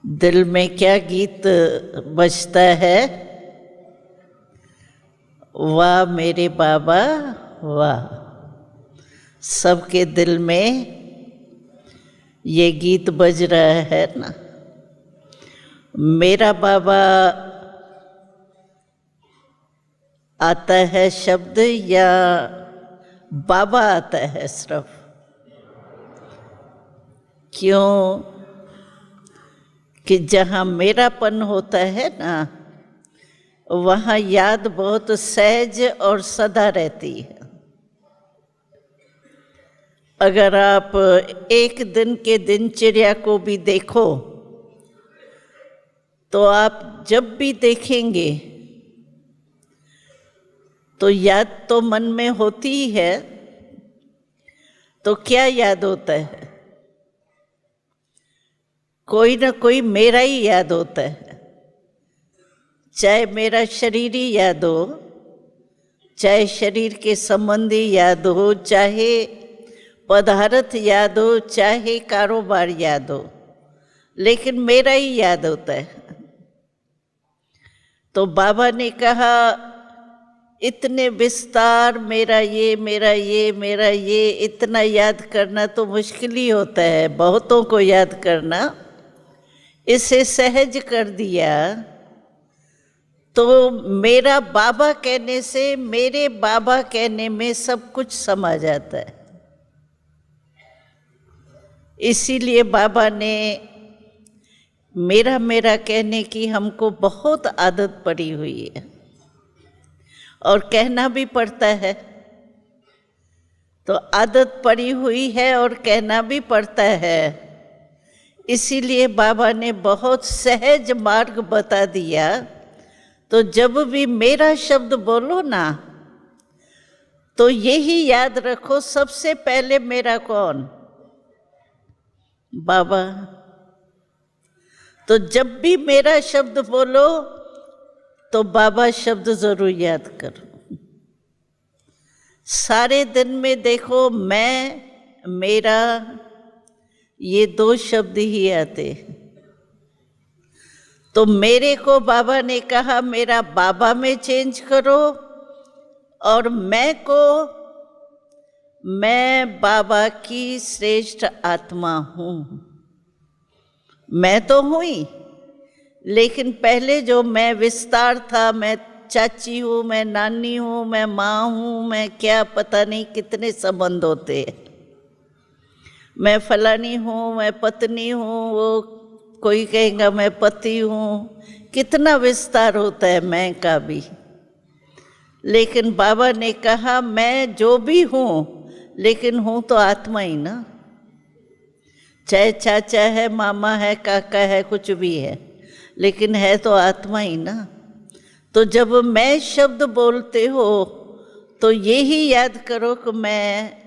दिल में क्या गीत बजता है, वाह मेरे बाबा वाह। सबके दिल में ये गीत बज रहा है ना। मेरा बाबा आता है शब्द या बाबा आता है सिर्फ? क्यों कि जहाँ मेरापन होता है ना, वहाँ याद बहुत सहज और सदा रहती है। अगर आप एक दिन के दिनचर्या को भी देखो तो आप जब भी देखेंगे तो याद तो मन में होती ही है। तो क्या याद होता है? कोई ना कोई मेरा ही याद होता है। चाहे मेरा शरीर ही याद हो, चाहे शरीर के संबंधी याद हो, चाहे पदार्थ याद हो, चाहे कारोबार याद हो, लेकिन मेरा ही याद होता है। तो बाबा ने कहा इतने विस्तार, मेरा ये मेरा ये मेरा ये, इतना याद करना तो मुश्किल ही होता है बहुतों को याद करना। इसे सहज कर दिया तो मेरा बाबा कहने से मेरे बाबा कहने में सब कुछ समा जाता है। इसीलिए बाबा ने मेरा मेरा कहने की हमको बहुत आदत पड़ी हुई है और कहना भी पड़ता है। तो आदत पड़ी हुई है और कहना भी पड़ता है। इसीलिए बाबा ने बहुत सहज मार्ग बता दिया। तो जब भी मेरा शब्द बोलो ना, तो यही याद रखो, सबसे पहले मेरा कौन? बाबा। तो जब भी मेरा शब्द बोलो तो बाबा शब्द जरूर याद करो। सारे दिन में देखो मैं मेरा ये दो शब्द ही आते। तो मेरे को बाबा ने कहा मेरा बाबा में चेंज करो, और मैं बाबा की श्रेष्ठ आत्मा हूँ। मैं तो हूँ ही, लेकिन पहले जो मैं विस्तार था, मैं चाची हूँ, मैं नानी हूँ, मैं माँ हूँ, मैं क्या पता नहीं कितने संबंध होते हैं। मैं फलानी हूँ, मैं पत्नी हूँ, वो कोई कहेगा मैं पति हूँ। कितना विस्तार होता है मैं का भी। लेकिन बाबा ने कहा मैं जो भी हूँ, लेकिन हूँ तो आत्मा ही ना। चाहे चाचा है, मामा है, काका है, कुछ भी है, लेकिन है तो आत्मा ही ना। तो जब मैं शब्द बोलते हो तो यही याद करो कि मैं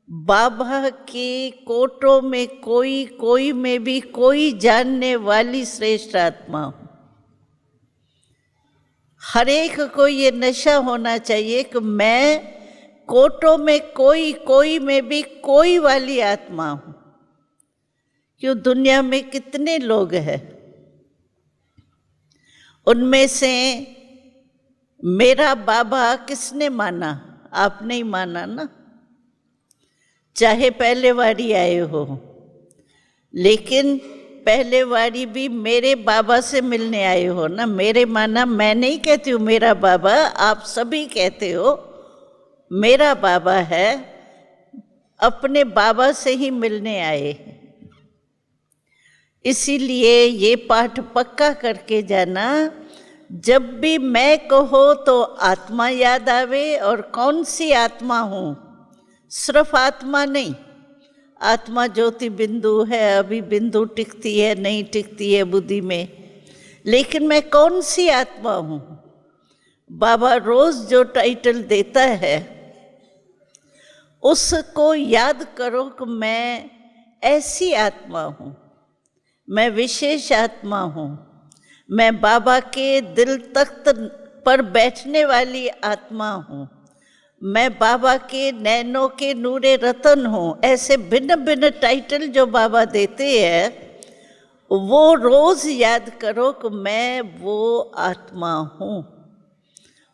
बाबा के कोटों में कोई में भी कोई जानने वाली श्रेष्ठ आत्मा हूँ। हर एक को ये नशा होना चाहिए कि मैं कोटों में कोई में भी कोई वाली आत्मा हूँ। क्यों दुनिया में कितने लोग हैं, उनमें से मेरा बाबा किसने माना? आपने ही माना ना। चाहे पहले वारी आए हो, लेकिन पहले वारी भी मेरे बाबा से मिलने आए हो ना। मेरे माना मैं नहीं कहती हूँ मेरा बाबा, आप सभी कहते हो मेरा बाबा है। अपने बाबा से ही मिलने आए। इसीलिए ये पाठ पक्का करके जाना, जब भी मैं कहो तो आत्मा याद आवे। और कौन सी आत्मा हूँ? सिर्फ आत्मा नहीं, आत्मा ज्योति बिंदु है। अभी बिंदु टिकती है नहीं टिकती है बुद्धि में, लेकिन मैं कौन सी आत्मा हूँ? बाबा रोज जो टाइटल देता है उसको याद करो कि मैं ऐसी आत्मा हूँ, मैं विशेष आत्मा हूँ, मैं बाबा के दिल तख्त पर बैठने वाली आत्मा हूँ, मैं बाबा के नैनों के नूरे रतन हूँ। ऐसे भिन्न भिन्न टाइटल जो बाबा देते हैं, वो रोज याद करो कि मैं वो आत्मा हूँ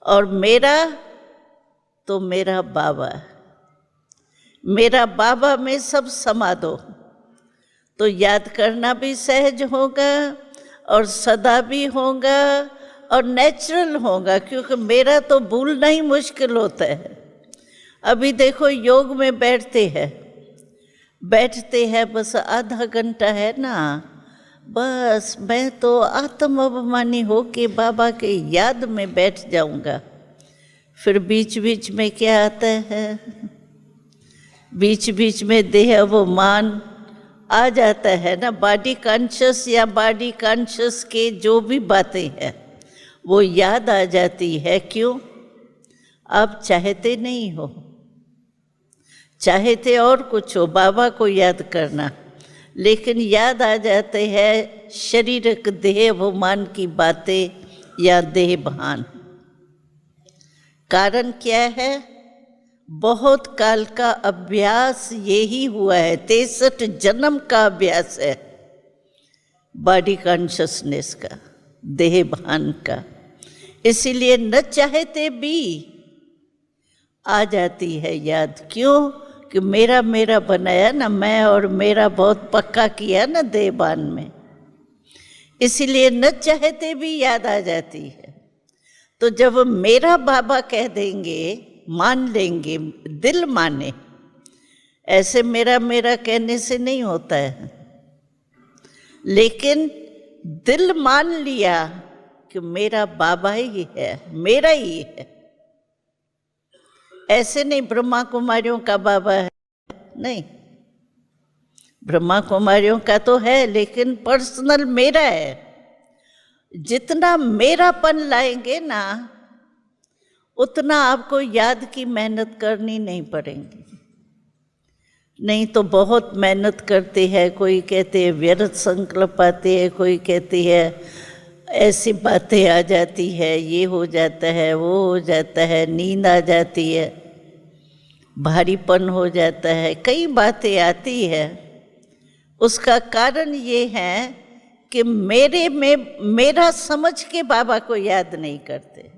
और मेरा तो मेरा बाबा है। मेरा बाबा में सब समा दो तो याद करना भी सहज होगा और सदा भी होगा और नेचुरल होगा, क्योंकि मेरा तो भूलना ही मुश्किल होता है। अभी देखो योग में बैठते हैं बस आधा घंटा है ना, बस मैं तो आत्म अभिमानी हो के बाबा के याद में बैठ जाऊंगा। फिर बीच बीच में क्या आता है, बीच बीच में देह अभिमान आ जाता है ना। बॉडी कॉन्शियस या बॉडी कॉन्शियस के जो भी बातें हैं वो याद आ जाती है। क्यों? आप चाहते नहीं हो, चाहते और कुछ हो, बाबा को याद करना, लेकिन याद आ जाते हैं शारीरिक देह अभिमान की बातें या देह भान। कारण क्या है? बहुत काल का अभ्यास यही हुआ है, 63 जन्म का अभ्यास है बॉडी कॉन्शियसनेस का, देह भान का। इसीलिए न चाहते भी आ जाती है याद। क्यों? कि मेरा मेरा बनाया ना, मैं और मेरा बहुत पक्का किया ना देह भान में, इसीलिए न चाहते भी याद आ जाती है। तो जब मेरा बाबा कह देंगे, मान लेंगे, दिल माने, ऐसे मेरा मेरा कहने से नहीं होता है, लेकिन दिल मान लिया कि मेरा बाबा ही है, मेरा ही है। ऐसे नहीं ब्रह्मा कुमारियों का बाबा है, नहीं, ब्रह्मा कुमारियों का तो है लेकिन पर्सनल मेरा है। जितना मेरापन लाएंगे ना उतना आपको याद की मेहनत करनी नहीं पड़ेगी। नहीं तो बहुत मेहनत करते हैं, कोई कहते हैं व्यर्थ संकल्प आते हैं, कोई कहती है ऐसी बातें आ जाती है, ये हो जाता है, वो हो जाता है, नींद आ जाती है, भारीपन हो जाता है, कई बातें आती है। उसका कारण ये है कि मेरे में मेरा समझ के बाबा को याद नहीं करते।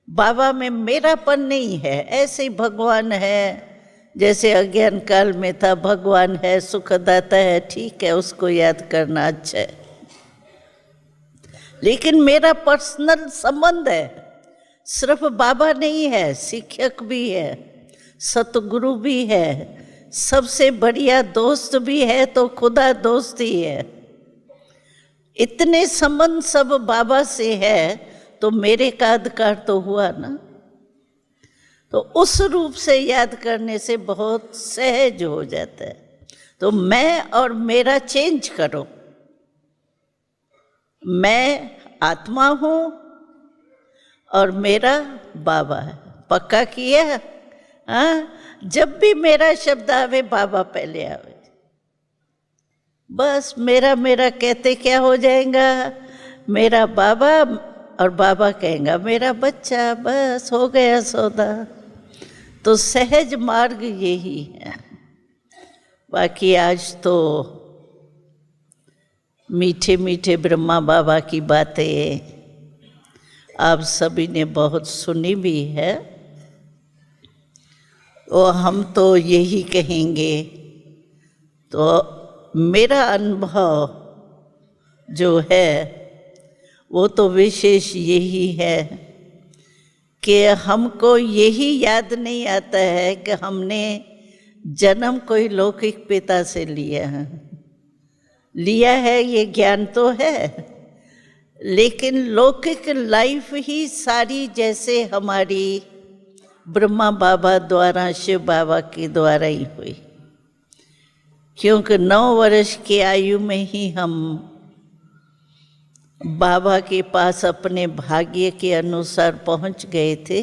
बाबा में मेरापन नहीं है, ऐसे ही भगवान है जैसे अज्ञान काल में था, भगवान है, सुखदाता है, ठीक है, उसको याद करना अच्छा है। लेकिन मेरा पर्सनल संबंध है, सिर्फ बाबा नहीं है, शिक्षक भी है, सतगुरु भी है, सबसे बढ़िया दोस्त भी है, तो खुदा दोस्त ही है। इतने संबंध सब बाबा से है तो मेरे का अधिकार तो हुआ ना। तो उस रूप से याद करने से बहुत सहज हो जाता है। तो मैं और मेरा चेंज करो, मैं आत्मा हूँ और मेरा बाबा है। पक्का किया? हाँ, जब भी मेरा शब्द आवे बाबा पहले आवे। बस मेरा मेरा कहते क्या हो जाएगा, मेरा बाबा, और बाबा कहेगा मेरा बच्चा, बस हो गया सौदा। तो सहज मार्ग यही है। बाकी आज तो मीठे मीठे ब्रह्मा बाबा की बातें आप सभी ने बहुत सुनी भी है, और हम तो यही कहेंगे। तो मेरा अनुभव जो है वो तो विशेष यही है कि हमको यही याद नहीं आता है कि हमने जन्म कोई लौकिक पिता से लिया है, ये ज्ञान तो है, लेकिन लौकिक लाइफ ही सारी जैसे हमारी ब्रह्मा बाबा द्वारा, शिव बाबा के द्वारा ही हुई। क्योंकि 9 वर्ष की आयु में ही हम बाबा के पास अपने भाग्य के अनुसार पहुंच गए थे,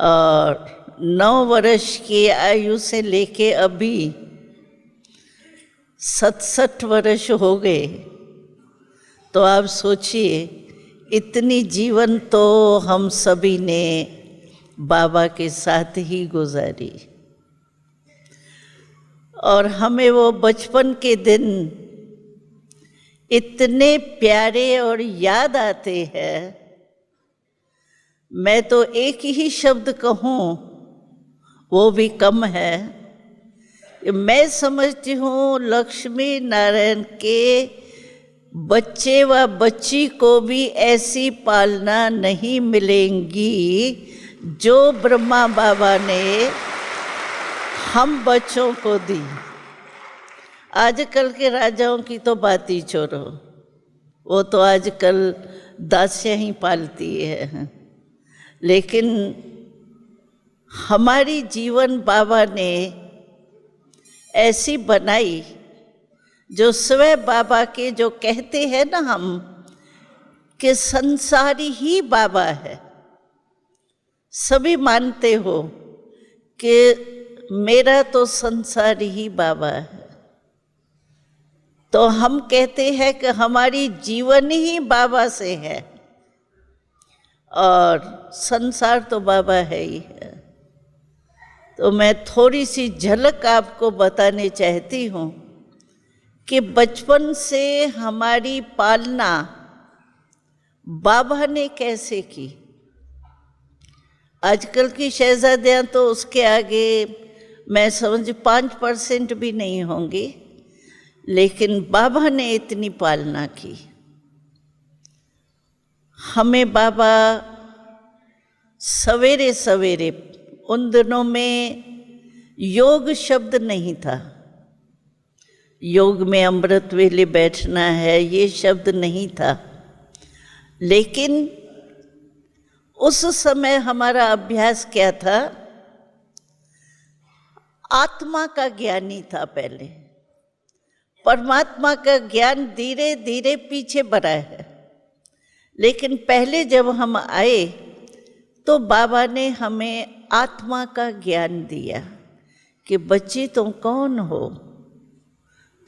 और 9 वर्ष की आयु से लेके अभी 67 वर्ष हो गए। तो आप सोचिए, इतनी जीवन तो हम सभी ने बाबा के साथ ही गुजारी। और हमें वो बचपन के दिन इतने प्यारे और याद आते हैं। मैं तो एक ही शब्द कहूँ वो भी कम है। मैं समझती हूँ लक्ष्मी नारायण के बच्चे व बच्ची को भी ऐसी पालना नहीं मिलेंगी जो ब्रह्मा बाबा ने हम बच्चों को दी। आजकल के राजाओं की तो बात ही छोड़ो, वो तो आजकल दासियां ही पालती है। लेकिन हमारी जीवन बाबा ने ऐसी बनाई जो स्वयं बाबा के, जो कहते हैं ना हम कि संसारी ही बाबा है। सभी मानते हो कि मेरा तो संसारी ही बाबा है। तो हम कहते हैं कि हमारी जीवन ही बाबा से है और संसार तो बाबा है ही है। तो मैं थोड़ी सी झलक आपको बताने चाहती हूँ कि बचपन से हमारी पालना बाबा ने कैसे की। आजकल की शहजादियाँ तो उसके आगे मैं समझ 5% भी नहीं होंगी, लेकिन बाबा ने इतनी पालना की। हमें बाबा सवेरे सवेरे, उन दिनों में योग शब्द नहीं था, योग में अमृत वेले बैठना है ये शब्द नहीं था, लेकिन उस समय हमारा अभ्यास क्या था, आत्मा का ज्ञान ही था। पहले परमात्मा का ज्ञान धीरे धीरे पीछे बढ़ा है, लेकिन पहले जब हम आए तो बाबा ने हमें आत्मा का ज्ञान दिया कि बच्ची तुम कौन हो,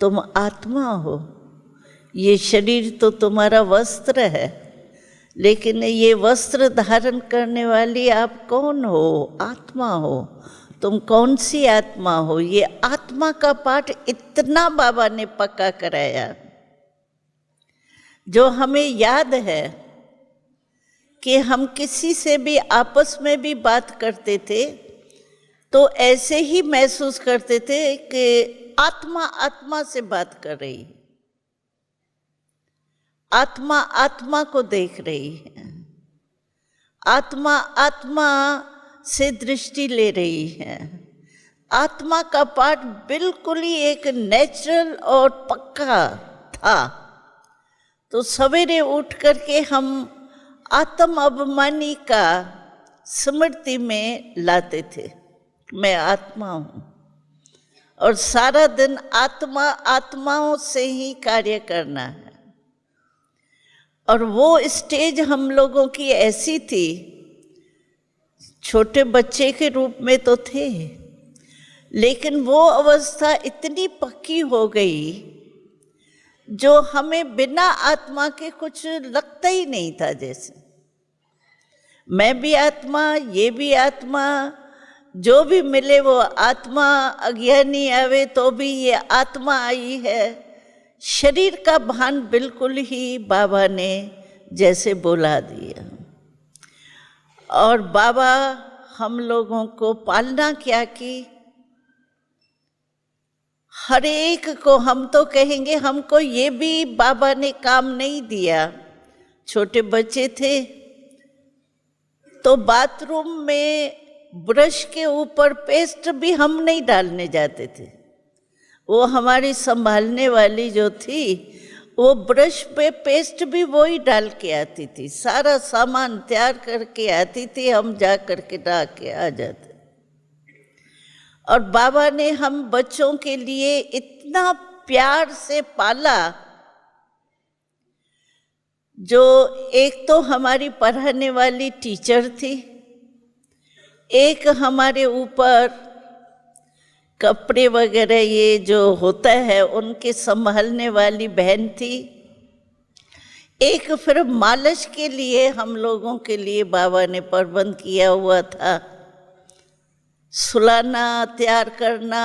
तुम आत्मा हो। ये शरीर तो तुम्हारा वस्त्र है, लेकिन ये वस्त्र धारण करने वाली आप कौन हो, आत्मा हो। तुम कौन सी आत्मा हो, ये आत्मा का पाठ इतना बाबा ने पक्का कराया, जो हमें याद है कि हम किसी से भी आपस में भी बात करते थे तो ऐसे ही महसूस करते थे कि आत्मा आत्मा से बात कर रही है, आत्मा आत्मा को देख रही है, आत्मा आत्मा से दृष्टि ले रही है। आत्मा का पाठ बिल्कुल ही एक नेचुरल और पक्का था। तो सवेरे उठ करके हम आत्म अभिमानी का स्मृति में लाते थे, मैं आत्मा हूँ, और सारा दिन आत्मा आत्माओं से ही कार्य करना है। और वो स्टेज हम लोगों की ऐसी थी, छोटे बच्चे के रूप में तो थे, लेकिन वो अवस्था इतनी पक्की हो गई जो हमें बिना आत्मा के कुछ लगता ही नहीं था। जैसे मैं भी आत्मा, ये भी आत्मा, जो भी मिले वो आत्मा, अज्ञानी आवे तो भी ये आत्मा आई है। शरीर का भान बिल्कुल ही बाबा ने जैसे बुला दिया। और बाबा हम लोगों को पालना क्या की, हर एक को, हम तो कहेंगे हमको ये भी बाबा ने काम नहीं दिया। छोटे बच्चे थे तो बाथरूम में ब्रश के ऊपर पेस्ट भी हम नहीं डालने जाते थे, वो हमारी संभालने वाली जो थी वो ब्रश पे पेस्ट भी वो ही डाल के आती थी, सारा सामान तैयार करके आती थी, हम जा करके डाल के आ जाते। और बाबा ने हम बच्चों के लिए इतना प्यार से पाला, जो एक तो हमारी पढ़ाने वाली टीचर थी, एक हमारे ऊपर कपड़े वगैरह ये जो होता है उनके संभालने वाली बहन थी, एक फिर मालिश के लिए हम लोगों के लिए बाबा ने प्रबंध किया हुआ था, सुलाना, तैयार करना,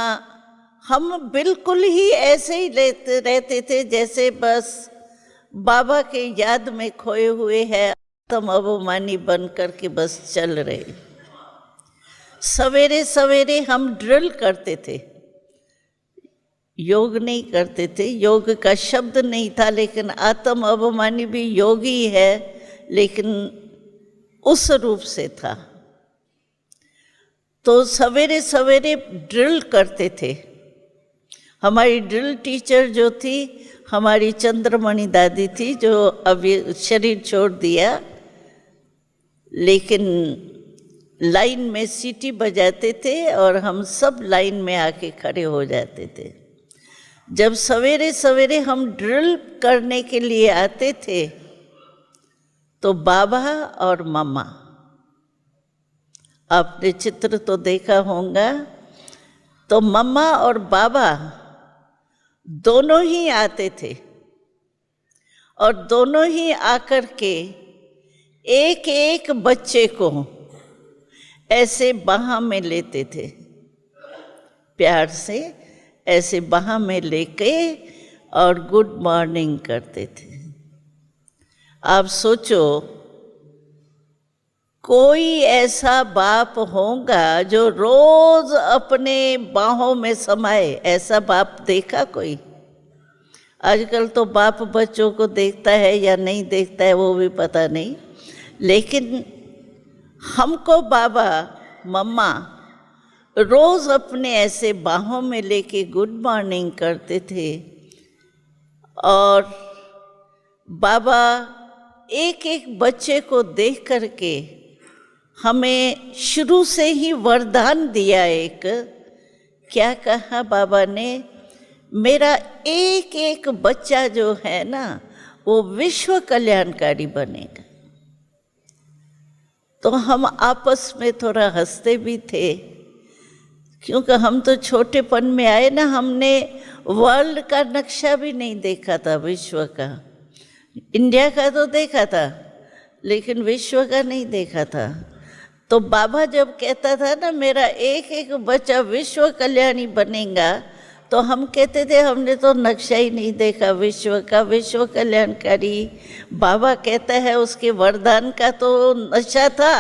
हम बिल्कुल ही ऐसे ही रहते थे जैसे बस बाबा के याद में खोए हुए हैं, आत्म अभिमानी बन करके बस चल रहे। सवेरे सवेरे हम ड्रिल करते थे, योग नहीं करते थे, योग का शब्द नहीं था, लेकिन आत्म अभिमानी भी योग ही है, लेकिन उस रूप से था। तो सवेरे सवेरे ड्रिल करते थे। हमारी ड्रिल टीचर जो थी हमारी चंद्रमणि दादी थी, जो अभी शरीर छोड़ दिया, लेकिन लाइन में सीटी बजाते थे और हम सब लाइन में आके खड़े हो जाते थे। जब सवेरे सवेरे हम ड्रिल करने के लिए आते थे तो बाबा और मम्मा, आपने चित्र तो देखा होगा, तो मम्मा और बाबा दोनों ही आते थे और दोनों ही आकर के एक एक बच्चे को ऐसे बाह में लेते थे, प्यार से ऐसे बाह में लेके और गुड मॉर्निंग करते थे। आप सोचो, कोई ऐसा बाप होगा जो रोज अपने बाहों में समाए? ऐसा बाप देखा कोई? आजकल तो बाप बच्चों को देखता है या नहीं देखता है वो भी पता नहीं, लेकिन हमको बाबा मम्मा रोज अपने ऐसे बाहों में लेके गुड मॉर्निंग करते थे। और बाबा एक एक बच्चे को देख करके हमें शुरू से ही वरदान दिया। एक क्या कहा बाबा ने, मेरा एक एक बच्चा जो है ना वो विश्व कल्याणकारी बनेगा। तो हम आपस में थोड़ा हंसते भी थे, क्योंकि हम तो छोटेपन में आए ना, हमने वर्ल्ड का नक्शा भी नहीं देखा था, विश्व का। इंडिया का तो देखा था लेकिन विश्व का नहीं देखा था। तो बाबा जब कहता था ना मेरा एक एक बच्चा विश्व कल्याणी बनेगा, तो हम कहते थे हमने तो नक्शा ही नहीं देखा विश्व का, विश्व कल्याणकारी। बाबा कहता है उसके वरदान का तो नशा था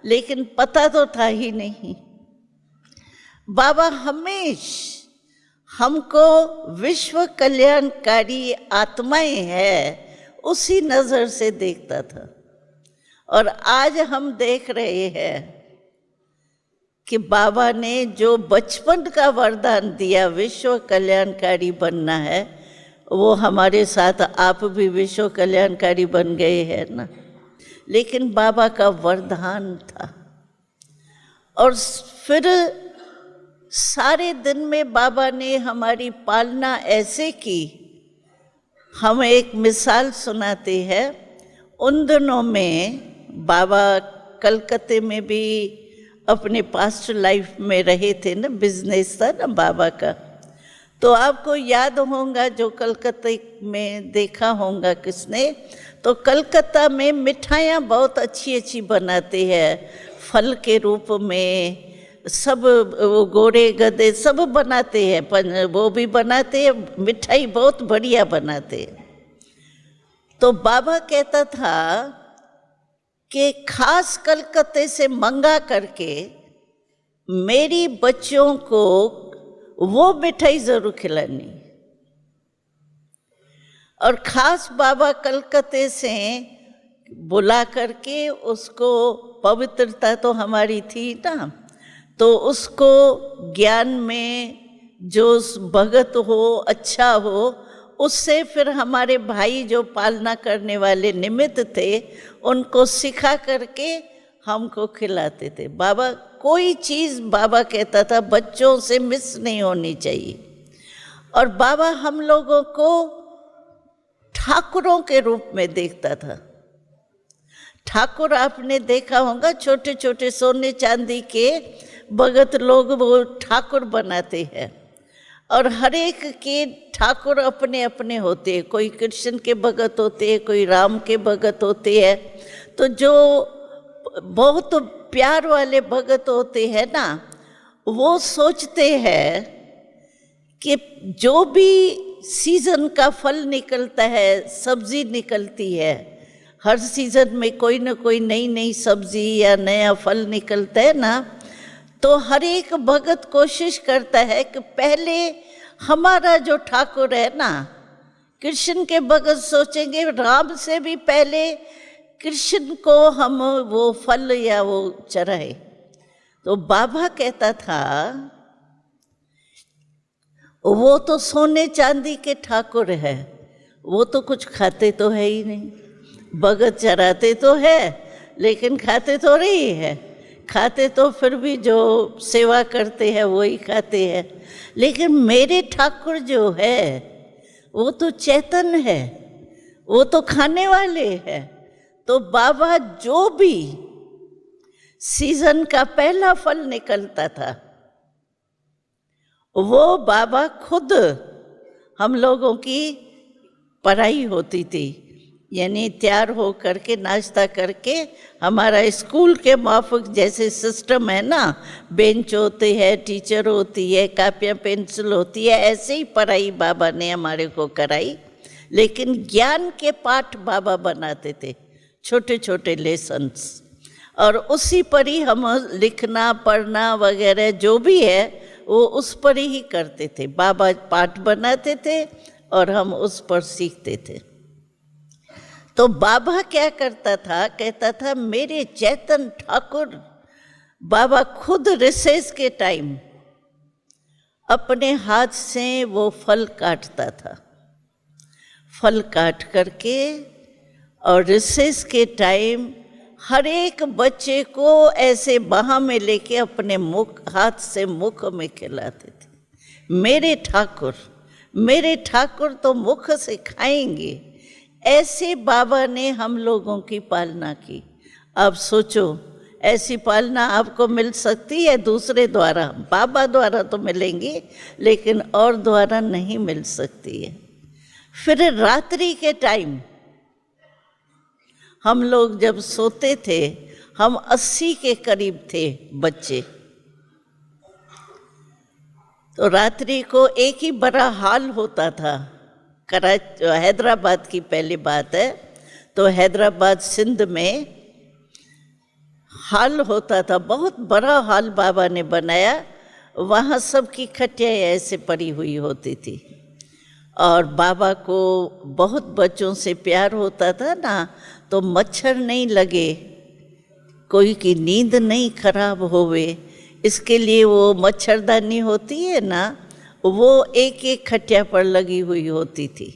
लेकिन पता तो था ही नहीं। बाबा हमेशा हमको विश्व कल्याणकारी आत्माएं है उसी नज़र से देखता था। और आज हम देख रहे हैं कि बाबा ने जो बचपन का वरदान दिया विश्व कल्याणकारी बनना है, वो हमारे साथ आप भी विश्व कल्याणकारी बन गए हैं ना। लेकिन बाबा का वरदान था। और फिर सारे दिन में बाबा ने हमारी पालना ऐसे की। हम एक मिसाल सुनाते हैं। उन दिनों में बाबा कलकत्ते में भी अपने पास्ट लाइफ में रहे थे ना, बिजनेस था ना बाबा का। तो आपको याद होगा, जो कलकत्ते में देखा होगा किसने, तो कलकत्ता में मिठाइयाँ बहुत अच्छी अच्छी बनाते हैं, फल के रूप में सब, वो घोड़े गधे सब बनाते हैं, वो भी बनाते हैं, मिठाई बहुत बढ़िया बनाते हैं। तो बाबा कहता था कि खास कलकत्ते से मंगा करके मेरी बच्चों को वो मिठाई जरूर खिलानी। और खास बाबा कलकत्ते से बुला करके उसको, पवित्रता तो हमारी थी ना, तो उसको ज्ञान में जो भगत हो, अच्छा हो, उससे फिर हमारे भाई जो पालना करने वाले निमित्त थे उनको सिखा करके हमको खिलाते थे। बाबा कोई चीज़ बाबा कहता था बच्चों से मिस नहीं होनी चाहिए। और बाबा हम लोगों को ठाकुरों के रूप में देखता था। ठाकुर आपने देखा होगा, छोटे छोटे सोने चांदी के भगत लोग वो ठाकुर बनाते हैं। और हर एक के ठाकुर अपने अपने होते हैं, कोई कृष्ण के भगत होते हैं, कोई राम के भगत होते हैं। तो जो बहुत प्यार वाले भगत होते हैं ना, वो सोचते हैं कि जो भी सीज़न का फल निकलता है, सब्जी निकलती है, हर सीज़न में कोई ना कोई नई नई सब्जी या नया फल निकलता है ना, तो हर एक भगत कोशिश करता है कि पहले हमारा जो ठाकुर है ना, कृष्ण के भगत सोचेंगे राम से भी पहले कृष्ण को हम वो फल या वो चढ़ाए। तो बाबा कहता था वो तो सोने चांदी के ठाकुर है, वो तो कुछ खाते तो है ही नहीं, भगत चढ़ाते तो है लेकिन खाते तो नहीं है, खाते तो फिर भी जो सेवा करते हैं वही खाते हैं। लेकिन मेरे ठाकुर जो है वो तो चेतन है, वो तो खाने वाले हैं। तो बाबा जो भी सीजन का पहला फल निकलता था वो बाबा खुद हम लोगों की पढ़ाई होती थी, यानी तैयार हो करके नाश्ता करके, हमारा स्कूल के माफिक जैसे सिस्टम है ना, बेंच होते हैं, टीचर होती है, कापियाँ पेंसिल होती है, ऐसे ही पढ़ाई बाबा ने हमारे को कराई। लेकिन ज्ञान के पाठ बाबा बनाते थे, छोटे छोटे लेसन्स, और उसी पर ही हम लिखना पढ़ना वगैरह जो भी है वो उस पर ही करते थे। बाबा पाठ बनाते थे और हम उस पर सीखते थे। तो बाबा क्या करता था, कहता था मेरे चेतन ठाकुर, बाबा खुद रिसेस के टाइम अपने हाथ से वो फल काटता था, फल काट करके, और रिसेस के टाइम हर एक बच्चे को ऐसे बाह में लेके अपने मुख हाथ से मुख में खिलाते थे। मेरे ठाकुर तो मुख से खाएंगे, ऐसे बाबा ने हम लोगों की पालना की। अब सोचो, ऐसी पालना आपको मिल सकती है दूसरे द्वारा, बाबा द्वारा तो मिलेंगी लेकिन और द्वारा नहीं मिल सकती है। फिर रात्रि के टाइम हम लोग जब सोते थे, हम 80 के करीब थे बच्चे, तो रात्रि को एक ही बड़ा हॉल होता था। हैदराबाद की पहली बात है, तो हैदराबाद सिंध में हॉल होता था, बहुत बड़ा हॉल बाबा ने बनाया, वहाँ सबकी खटियाँ ऐसे पड़ी हुई होती थी। और बाबा को बहुत बच्चों से प्यार होता था ना, तो मच्छर नहीं लगे, कोई की नींद नहीं खराब होवे, इसके लिए वो मच्छरदानी होती है ना, वो एक एक खटिया पर लगी हुई होती थी।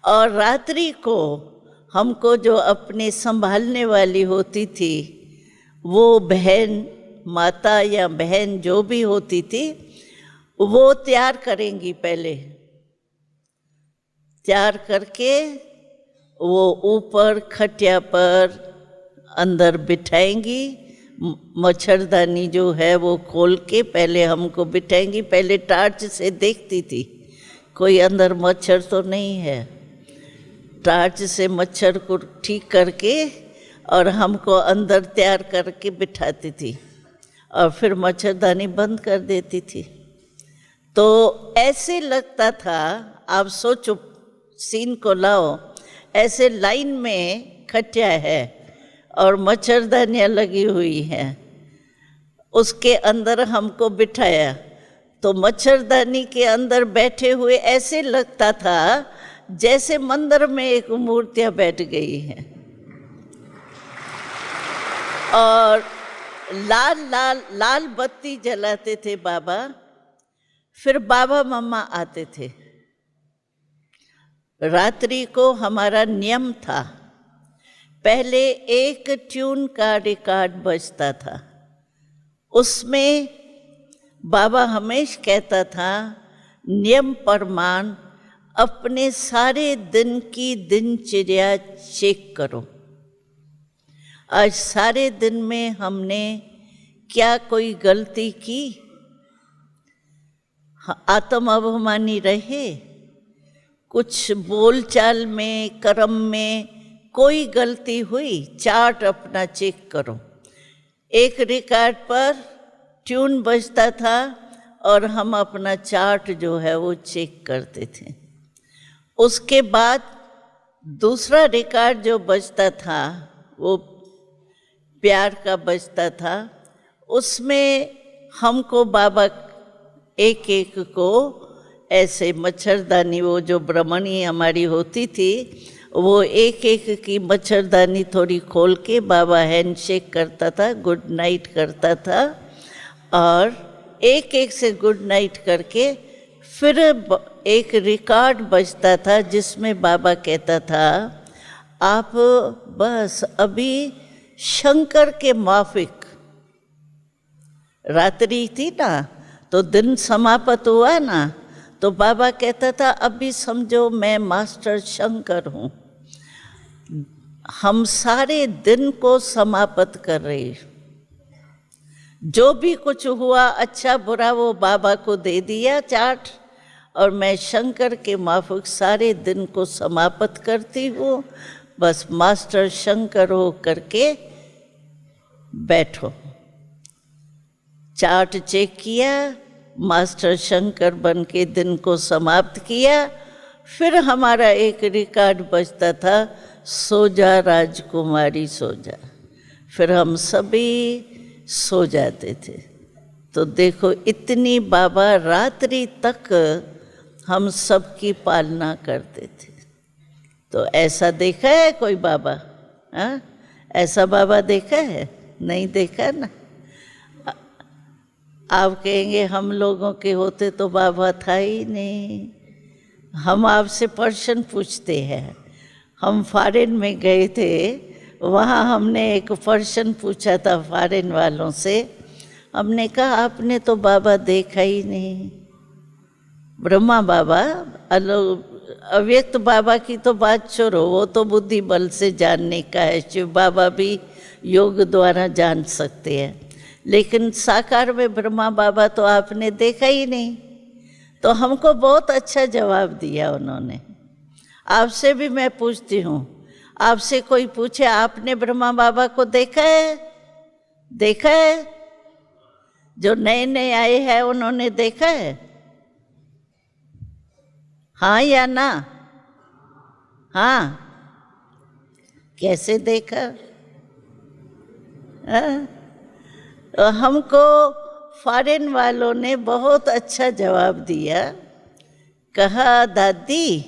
और रात्रि को हमको जो अपने संभालने वाली होती थी, वो बहन, माता या बहन जो भी होती थी, वो तैयार करेंगी, पहले तैयार करके वो ऊपर खटिया पर अंदर बिठाएंगी, मच्छरदानी जो है वो खोल के पहले हमको बिठाएंगी। पहले टार्च से देखती थी कोई अंदर मच्छर तो नहीं है, टार्च से मच्छर को ठीक करके और हमको अंदर तैयार करके बिठाती थी, और फिर मच्छरदानी बंद कर देती थी। तो ऐसे लगता था, आप सोचो, सीन को लाओ, ऐसे लाइन में खटिया है और मच्छरदानियाँ लगी हुई हैं, उसके अंदर हमको बिठाया, तो मच्छरदानी के अंदर बैठे हुए ऐसे लगता था जैसे मंदिर में एक मूर्तियाँ बैठ गई हैं, और लाल लाल लाल बत्ती जलाते थे बाबा। फिर बाबा मम्मा आते थे। रात्रि को हमारा नियम था, पहले एक ट्यून का रिकॉर्ड बजता था, उसमें बाबा हमेशा कहता था नियम प्रमाण अपने सारे दिन की दिनचर्या चेक करो। आज सारे दिन में हमने क्या कोई गलती की, आत्म अभिमानी रहे, कुछ बोलचाल में, कर्म में कोई गलती हुई, चार्ट अपना चेक करो। एक रिकॉर्ड पर ट्यून बजता था और हम अपना चार्ट जो है वो चेक करते थे। उसके बाद दूसरा रिकॉर्ड जो बजता था वो प्यार का बजता था। उसमें हमको बाबा एक एक को ऐसे मच्छरदानी, वो जो ब्रह्मणी हमारी होती थी, वो एक एक की मच्छरदानी थोड़ी खोल के बाबा हैंडशेक करता था, गुड नाइट करता था, और एक एक से गुड नाइट करके फिर एक रिकॉर्ड बजता था जिसमें बाबा कहता था, आप बस अभी शंकर के माफिक, रात्रि थी ना तो दिन समाप्त हुआ ना, तो बाबा कहता था अभी समझो मैं मास्टर शंकर हूँ, हम सारे दिन को समाप्त कर रही, जो भी कुछ हुआ अच्छा बुरा वो बाबा को दे दिया चार्ट, और मैं शंकर के माफिक सारे दिन को समाप्त करती हूँ, बस मास्टर शंकर हो करके बैठो। चार्ट चेक किया, मास्टर शंकर बन के दिन को समाप्त किया। फिर हमारा एक रिकॉर्ड बजता था, सो जा राजकुमारी सो जा। फिर हम सभी सो जाते थे। तो देखो इतनी बाबा रात्रि तक हम सबकी पालना करते थे। तो ऐसा देखा है कोई बाबा? हाँ, ऐसा बाबा देखा है? नहीं देखा ना। आप कहेंगे हम लोगों के होते तो बाबा था ही नहीं। हम आपसे प्रश्न पूछते हैं। हम फॉरेन में गए थे, वहाँ हमने एक प्रश्न पूछा था फॉरेन वालों से। हमने कहा आपने तो बाबा देखा ही नहीं। ब्रह्मा बाबा, अव्यक्त बाबा की तो बात छोड़ो, वो तो बुद्धि बल से जानने का है, शिव बाबा भी योग द्वारा जान सकते हैं, लेकिन साकार में ब्रह्मा बाबा तो आपने देखा ही नहीं। तो हमको बहुत अच्छा जवाब दिया उन्होंने। आपसे भी मैं पूछती हूँ, आपसे कोई पूछे आपने ब्रह्मा बाबा को देखा है? देखा है? जो नए नए आए हैं उन्होंने देखा है? हाँ या ना? हाँ, कैसे देखा? तो हमको फॉरेन वालों ने बहुत अच्छा जवाब दिया। कहा दादी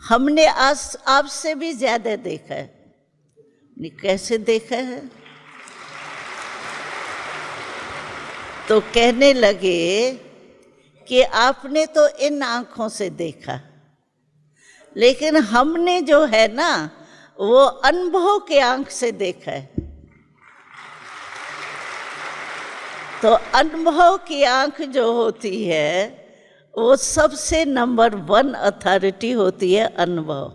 हमने आज आपसे भी ज्यादा देखा है। कैसे देखा है? तो कहने लगे कि आपने तो इन आँखों से देखा, लेकिन हमने जो है ना वो अनुभव के आँख से देखा है। तो अनुभव की आँख जो होती है वो सबसे नंबर 1 अथॉरिटी होती है, अनुभव।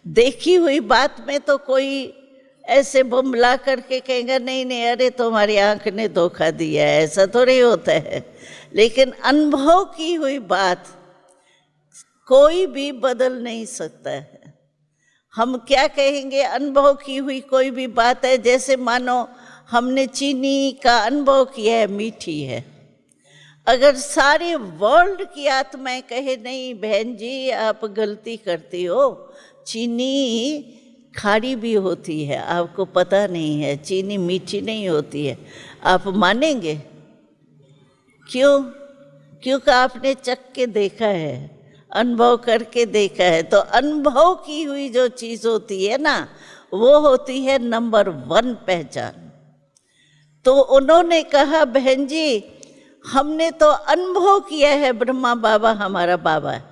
देखी हुई बात में तो कोई ऐसे बुमला करके कहेगा नहीं नहीं अरे तुम्हारी आँख ने धोखा दिया है, ऐसा थोड़ी होता है। लेकिन अनुभव की हुई बात कोई भी बदल नहीं सकता है। हम क्या कहेंगे, अनुभव की हुई कोई भी बात है, जैसे मानो हमने चीनी का अनुभव किया है, मीठी है। अगर सारे वर्ल्ड की आत्माएं कहे नहीं बहन जी आप गलती करती हो, चीनी खारी भी होती है, आपको पता नहीं है, चीनी मीठी नहीं होती है, आप मानेंगे? क्यों? क्योंकि आपने चख के देखा है, अनुभव करके देखा है। तो अनुभव की हुई जो चीज़ होती है ना वो होती है नंबर 1 पहचान। तो उन्होंने कहा बहन जी हमने तो अनुभव किया है ब्रह्मा बाबा हमारा बाबा है,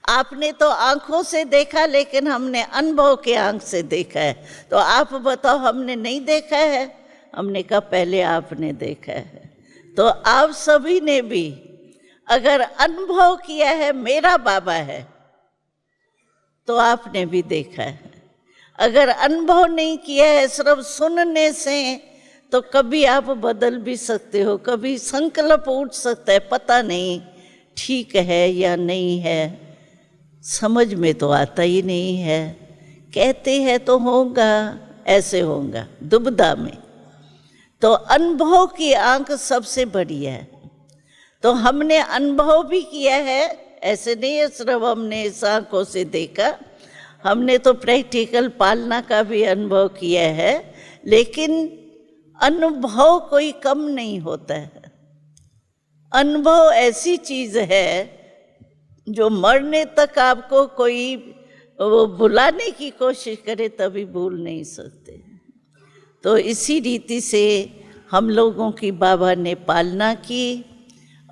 आपने तो आंखों से देखा लेकिन हमने अनुभव के आंख से देखा है। तो आप बताओ हमने नहीं देखा है? हमने कहा पहले आपने देखा है। तो आप सभी ने भी अगर अनुभव किया है मेरा बाबा है तो आपने भी देखा है। अगर अनुभव नहीं किया है सिर्फ सुनने से तो कभी आप बदल भी सकते हो, कभी संकल्प उठ सकता है, पता नहीं ठीक है या नहीं है, समझ में तो आता ही नहीं है, कहते हैं तो होगा, ऐसे होगा दुविधा में। तो अनुभव की आंख सबसे बड़ी है। तो हमने अनुभव भी किया है, ऐसे नहीं है सिर्फ हमने इस आंखों से देखा, हमने तो प्रैक्टिकल पालना का भी अनुभव किया है। लेकिन अनुभव कोई कम नहीं होता है। अनुभव ऐसी चीज है जो मरने तक आपको कोई वो भुलाने की कोशिश करे तभी भूल नहीं सकते। तो इसी रीति से हम लोगों की बाबा ने पालना की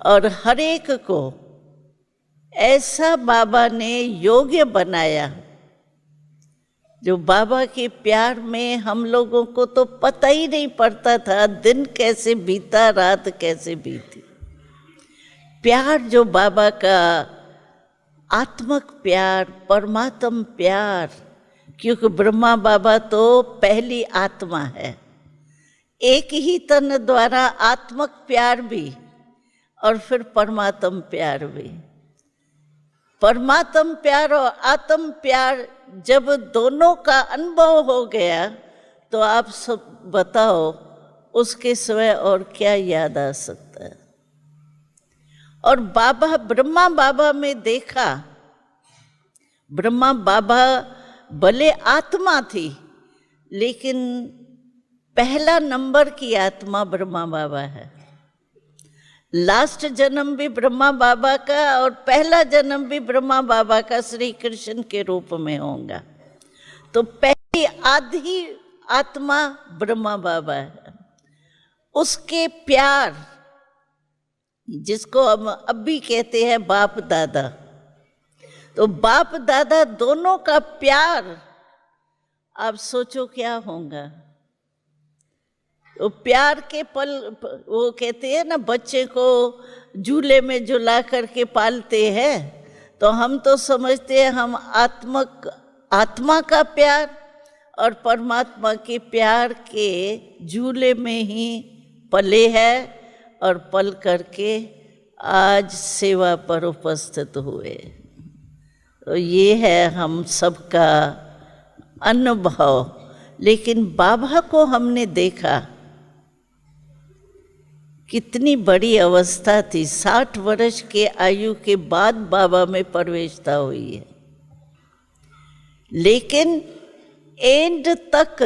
और हर एक को ऐसा बाबा ने योग्य बनाया जो बाबा के प्यार में हम लोगों को तो पता ही नहीं पड़ता था दिन कैसे बीता, रात कैसे बीती। प्यार जो बाबा का आत्मक प्यार, परमात्म प्यार, क्योंकि ब्रह्मा बाबा तो पहली आत्मा है, एक ही तन द्वारा आत्मक प्यार भी और फिर परमात्म प्यार भी। परमात्म प्यार और आत्म प्यार जब दोनों का अनुभव हो गया तो आप सब बताओ उसके सिवाय और क्या याद आ सकता है। और बाबा, ब्रह्मा बाबा में देखा, ब्रह्मा बाबा भले आत्मा थी लेकिन पहला नंबर की आत्मा ब्रह्मा बाबा है। लास्ट जन्म भी ब्रह्मा बाबा का और पहला जन्म भी ब्रह्मा बाबा का श्री कृष्ण के रूप में होगा। तो पहली आधी आत्मा ब्रह्मा बाबा है। उसके प्यार जिसको हम अब भी कहते हैं बाप दादा, तो बाप दादा दोनों का प्यार आप सोचो क्या होगा। तो प्यार के पल, वो कहते हैं ना बच्चे को झूले में झुला करके पालते हैं, तो हम तो समझते हैं हम आत्मा का प्यार और परमात्मा के प्यार के झूले में ही पले हैं और पल करके आज सेवा पर उपस्थित हुए। तो ये है हम सबका अनुभव। लेकिन बाबा को हमने देखा कितनी बड़ी अवस्था थी, 60 वर्ष के आयु के बाद बाबा में प्रवेशता हुई है। लेकिन एंड तक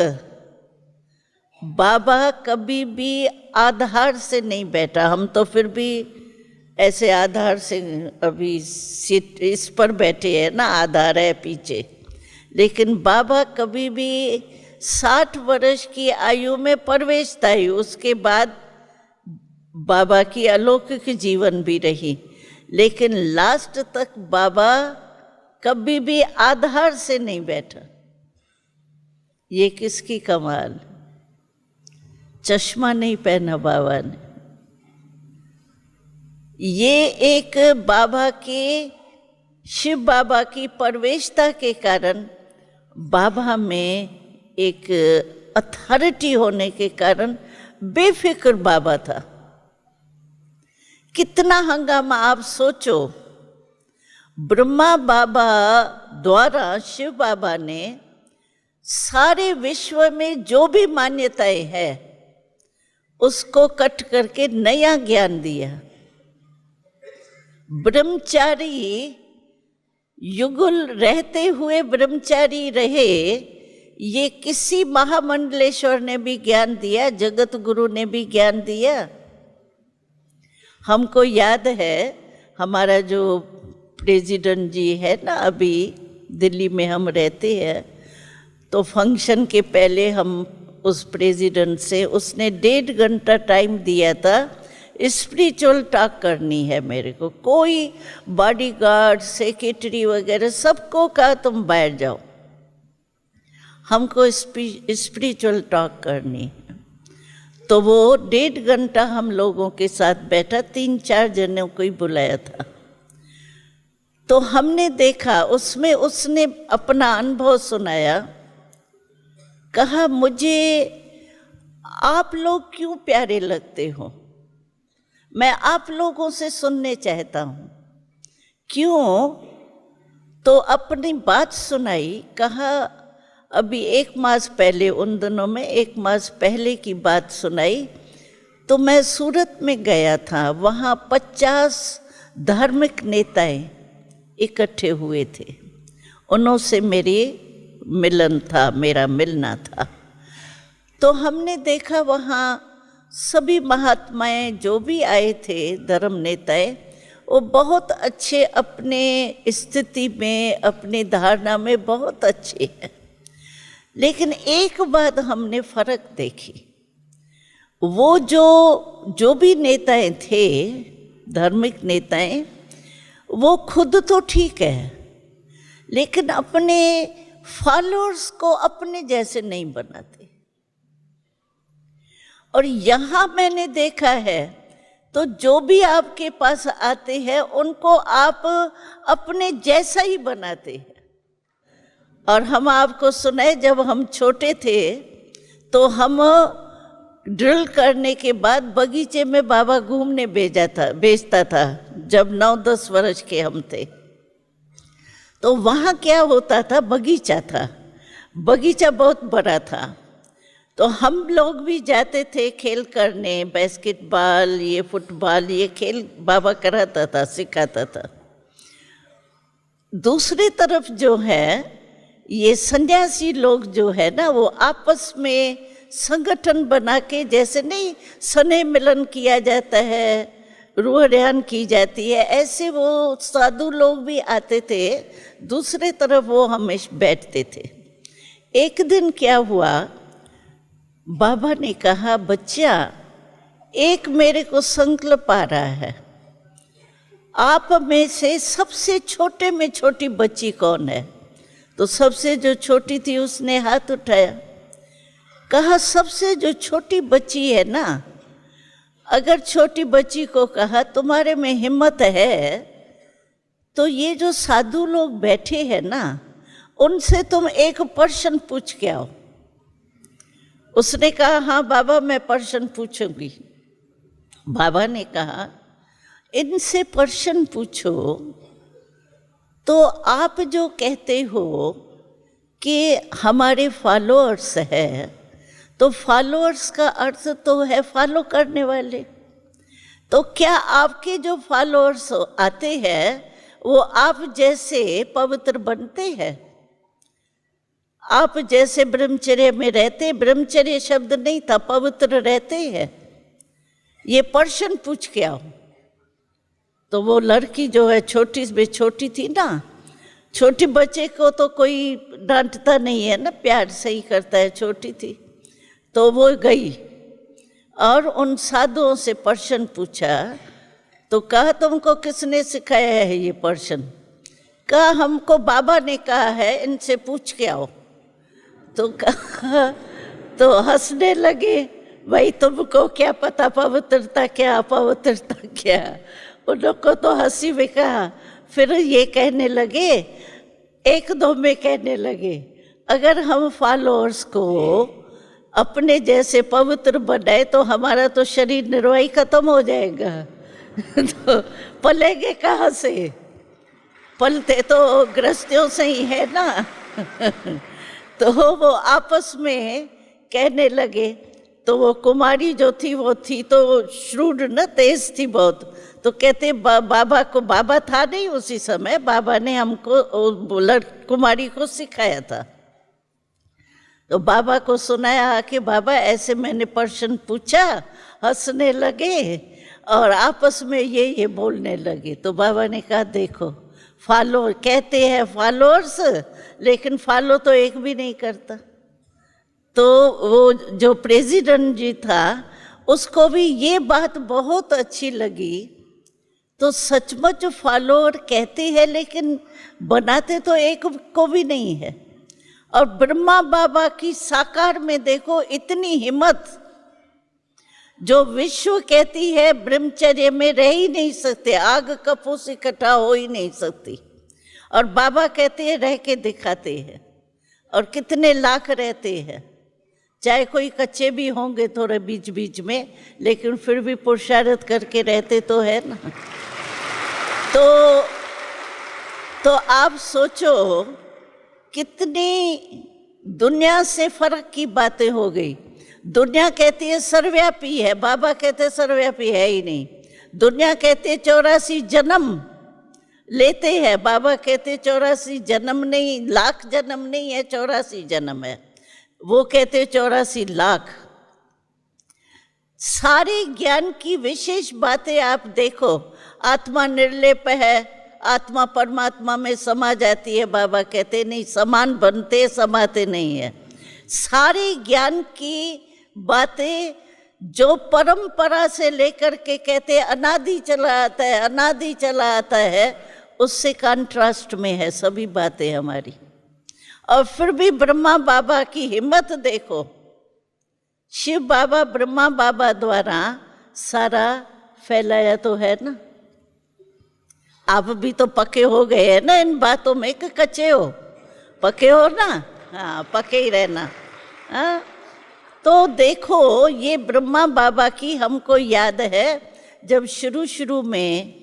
बाबा कभी भी आधार से नहीं बैठा। हम तो फिर भी ऐसे आधार से अभी सीट इस पर बैठे हैं ना, आधार है पीछे। लेकिन बाबा कभी भी 60 वर्ष की आयु में प्रवेशता ही, उसके बाद बाबा की अलौकिक जीवन भी रही। लेकिन लास्ट तक बाबा कभी भी आधार से नहीं बैठा। ये किसकी कमाल। चश्मा नहीं पहना बाबा ने। ये एक बाबा के, शिव बाबा की प्रवेशता के कारण, बाबा में एक अथॉरिटी होने के कारण बेफिक्र बाबा था। कितना हंगामा आप सोचो। ब्रह्मा बाबा द्वारा शिव बाबा ने सारे विश्व में जो भी मान्यताएं हैं उसको कट करके नया ज्ञान दिया। ब्रह्मचारी युगल रहते हुए ब्रह्मचारी रहे, ये किसी महामंडलेश्वर ने भी ज्ञान दिया, जगत गुरु ने भी ज्ञान दिया। हमको याद है हमारा जो प्रेसिडेंट जी है ना, अभी दिल्ली में हम रहते हैं, तो फंक्शन के पहले हम उस प्रेसिडेंट से, उसने 1.5 घंटा टाइम दिया था, स्पिरिचुअल टॉक करनी है मेरे को। कोई बॉडीगार्ड, सेक्रेटरी वगैरह सबको कहा तुम बैठ जाओ, हमको स्पिरिचुअल टॉक करनी है। तो वो 1.5 घंटा हम लोगों के साथ बैठा, 3-4 जनों को ही बुलाया था। तो हमने देखा उसमें उसने अपना अनुभव सुनाया। कहा मुझे आप लोग क्यों प्यारे लगते हो, मैं आप लोगों से सुनने चाहता हूँ। क्यों? तो अपनी बात सुनाई। कहा अभी 1 मास पहले, उन दिनों में 1 मास पहले की बात सुनाई। तो मैं सूरत में गया था, वहाँ 50 धार्मिक नेताएं इकट्ठे हुए थे, उनसे मेरी मिलन था, मेरा मिलना था। तो हमने देखा वहाँ सभी महात्माएं जो भी आए थे, धर्म नेताएं, वो बहुत अच्छे, अपने स्थिति में, अपनी धारणा में बहुत अच्छे हैं। लेकिन एक बात हमने फर्क देखी, वो जो भी नेताएं थे, धार्मिक नेताएं, वो खुद तो ठीक है, लेकिन अपने फॉलोअर्स को अपने जैसे नहीं बनाते। और यहाँ मैंने देखा है, तो जो भी आपके पास आते हैं उनको आप अपने जैसा ही बनाते हैं। और हम आपको सुनाए, जब हम छोटे थे तो हम ड्रिल करने के बाद बगीचे में बाबा घूमने भेजता था, जब 9-10 वर्ष के हम थे। तो वहाँ क्या होता था, बगीचा था, बगीचा बहुत बड़ा था, तो हम लोग भी जाते थे खेल करने, बास्केटबॉल, ये फुटबॉल, ये खेल बाबा कराता था, सिखाता था। दूसरी तरफ जो है, ये सन्यासी लोग जो है ना, वो आपस में संगठन बना के, जैसे नहीं स्नेह मिलन किया जाता है, रूहरियान की जाती है, ऐसे वो साधु लोग भी आते थे, दूसरे तरफ वो हमेशा बैठते थे। एक दिन क्या हुआ, बाबा ने कहा, बच्चा, एक मेरे को संकल्प आ रहा है, आप में से सबसे छोटे में छोटी बच्ची कौन है? तो सबसे जो छोटी थी उसने हाथ उठाया, कहा सबसे जो छोटी बच्ची है ना, अगर छोटी बच्ची को कहा तुम्हारे में हिम्मत है तो ये जो साधु लोग बैठे हैं ना, उनसे तुम एक प्रश्न पूछ के आओ। उसने कहा, हाँ बाबा, मैं प्रश्न पूछूंगी। बाबा ने कहा, इनसे प्रश्न पूछो, तो आप जो कहते हो कि हमारे फॉलोअर्स है, तो फॉलोअर्स का अर्थ तो है फॉलो करने वाले। तो क्या आपके जो फॉलोअर्स आते हैं वो आप जैसे पवित्र बनते हैं? आप जैसे ब्रह्मचर्य में रहते, ब्रह्मचर्य शब्द नहीं था, पवित्र रहते हैं? ये प्रश्न पूछ के आओ। तो वो लड़की जो है, छोटी से छोटी थी ना, छोटी बच्चे को तो कोई डांटता नहीं है ना, प्यार से ही करता है, छोटी थी। तो वो गई और उन साधुओं से प्रश्न पूछा। तो कहा, तुमको किसने सिखाया है ये प्रश्न? कहा, हमको बाबा ने कहा है, इनसे पूछ के आओ। तो कहा, तो हंसने लगे, भाई तुमको क्या पता पवित्रता क्या, अपवित्रता क्या? उन लोग को तो हंसी भी कहा। फिर ये कहने लगे, एक दो में कहने लगे, अगर हम फॉलोअर्स को अपने जैसे पवित्र बनाए तो हमारा तो शरीर निर्वाही खत्म हो जाएगा। तो पलेंगे कहाँ से? पलते तो गृहस्थियों से ही है ना। तो वो आपस में कहने लगे। तो वो कुमारी जो थी वो थी तो श्रूड न, तेज थी बहुत। तो कहते बाबा को, बाबा था नहीं उसी समय, बाबा ने हमको कुमारी को सिखाया था। तो बाबा को सुनाया कि बाबा ऐसे मैंने प्रश्न पूछा, हंसने लगे और आपस में ये बोलने लगे। तो बाबा ने कहा, देखो फॉलो कहते हैं फॉलोअर्स, लेकिन फॉलो तो एक भी नहीं करता। तो वो जो प्रेसिडेंट जी था उसको भी ये बात बहुत अच्छी लगी। तो सचमुच फॉलोअर कहते हैं लेकिन बनाते तो एक को भी नहीं है। और ब्रह्मा बाबा की साकार में देखो इतनी हिम्मत, जो विश्व कहती है ब्रह्मचर्य में रह ही नहीं सकते, आग कपूर से इकट्ठा हो ही नहीं सकती, और बाबा कहते हैं रह के दिखाते हैं। और कितने लाख रहते हैं, चाहे कोई कच्चे भी होंगे थोड़े बीच बीच में, लेकिन फिर भी पुरुषार्थ करके रहते तो है ना। तो आप सोचो कितनी दुनिया से फर्क की बातें हो गई। दुनिया कहती है सर्वव्यापी है, बाबा कहते हैं सर्वव्यापी है ही नहीं। दुनिया कहते हैं 84 जन्म लेते हैं, बाबा कहते 84 जन्म नहीं, लाख जन्म नहीं है, 84 जन्म है। वो कहते 84 लाख। सारे ज्ञान की विशेष बातें आप देखो। आत्मा निर्लेप है, आत्मा परमात्मा में समा जाती है, बाबा कहते नहीं समान बनते समाते नहीं है। सारे ज्ञान की बातें जो परंपरा से लेकर के कहते अनादि चला आता है, अनादि चला आता है, उससे कंट्रास्ट में है सभी बातें हमारी। और फिर भी ब्रह्मा बाबा की हिम्मत देखो, शिव बाबा ब्रह्मा बाबा द्वारा सारा फैलाया तो है ना। आप भी तो पक्के हो गए हैं ना इन बातों में, कि कच्चे हो? पक्के हो ना? हाँ, पक्के ही रहना। हाँ, तो देखो ये ब्रह्मा बाबा की हमको याद है, जब शुरू शुरू में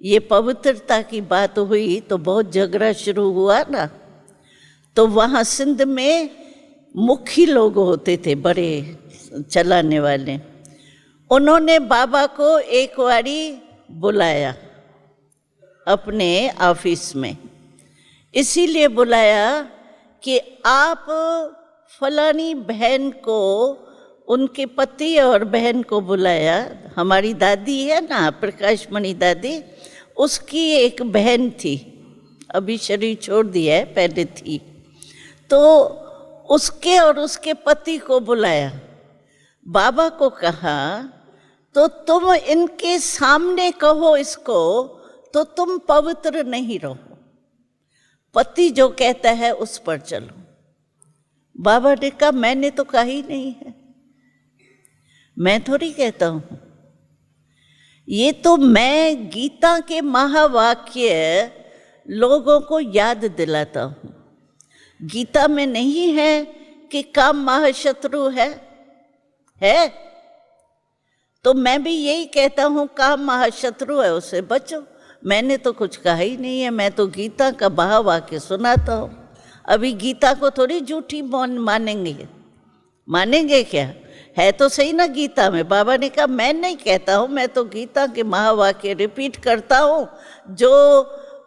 ये पवित्रता की बात हुई तो बहुत झगड़ा शुरू हुआ ना। तो वहाँ सिंध में मुखी लोग होते थे बड़े चलाने वाले, उन्होंने बाबा को एक बारी बुलाया अपने ऑफिस में। इसीलिए बुलाया कि आप फलानी बहन को, उनके पति और बहन को बुलाया। हमारी दादी है ना प्रकाश मणि दादी, उसकी एक बहन थी, अभी शरीर छोड़ दिया है, पहले थी। तो उसके और उसके पति को बुलाया। बाबा को कहा तो तुम इनके सामने कहो इसको, तो तुम पवित्र नहीं रहो, पति जो कहता है उस पर चलो। बाबा ने कहा मैंने तो कहा ही नहीं है, मैं थोड़ी कहता हूँ, ये तो मैं गीता के महावाक्य लोगों को याद दिलाता हूँ। गीता में नहीं है कि काम महाशत्रु है? तो मैं भी यही कहता हूँ, काम महाशत्रु है, उससे बचो। मैंने तो कुछ कहा ही नहीं है, मैं तो गीता का महावाक्य सुनाता हूँ। अभी गीता को थोड़ी झूठी मानेंगे क्या? है तो सही ना गीता में। बाबा ने कहा मैं नहीं कहता हूँ, मैं तो गीता के महावाक्य रिपीट करता हूँ, जो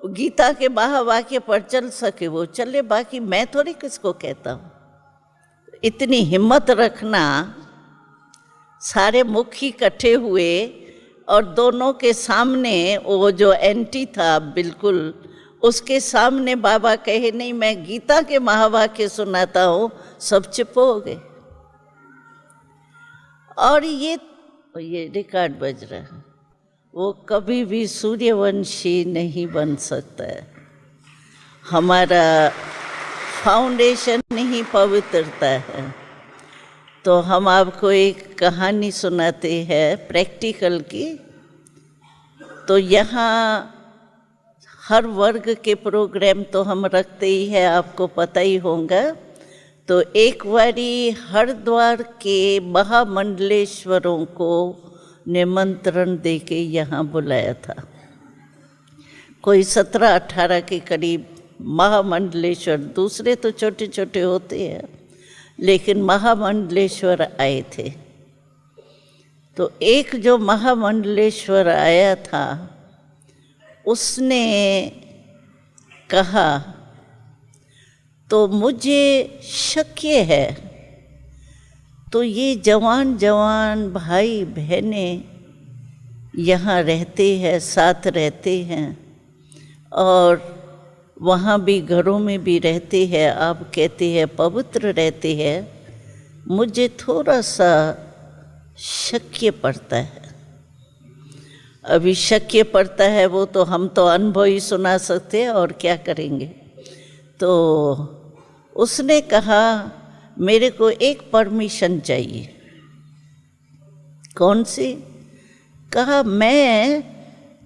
गीता के महावाक्य पर चल सके वो चले, बाकी मैं थोड़ी किसको कहता हूँ। इतनी हिम्मत रखना। सारे मुखी इकट्ठे हुए और दोनों के सामने वो जो एंटी था बिल्कुल, उसके सामने बाबा कहे नहीं मैं गीता के महावाक्य सुनाता हूँ, सब चुप हो गए। और ये रिकॉर्ड बज रहा है, वो कभी भी सूर्यवंशी नहीं बन सकता है। हमारा फाउंडेशन ही पवित्रता है। तो हम आपको एक कहानी सुनाते हैं प्रैक्टिकल की। तो यहाँ हर वर्ग के प्रोग्राम तो हम रखते ही हैं, आपको पता ही होगा। तो एक बारी हरिद्वार के महामंडलेश्वरों को निमंत्रण देके यहाँ बुलाया था। कोई 17-18 के करीब महामंडलेश्वर, दूसरे तो छोटे छोटे होते हैं, लेकिन महामंडलेश्वर आए थे। तो एक जो महामंडलेश्वर आया था उसने कहा तो मुझे शक्य है, तो ये जवान जवान भाई बहनें यहाँ रहते हैं, साथ रहते हैं और वहाँ भी घरों में भी रहते हैं, आप कहते हैं पवित्र रहते हैं, मुझे थोड़ा सा शक्य पड़ता है। अभी शक्य पड़ता है वो तो हम तो अनुभव ही सुना सकते हैं और क्या करेंगे। तो उसने कहा मेरे को एक परमिशन चाहिए। कौन सी? कहा मैं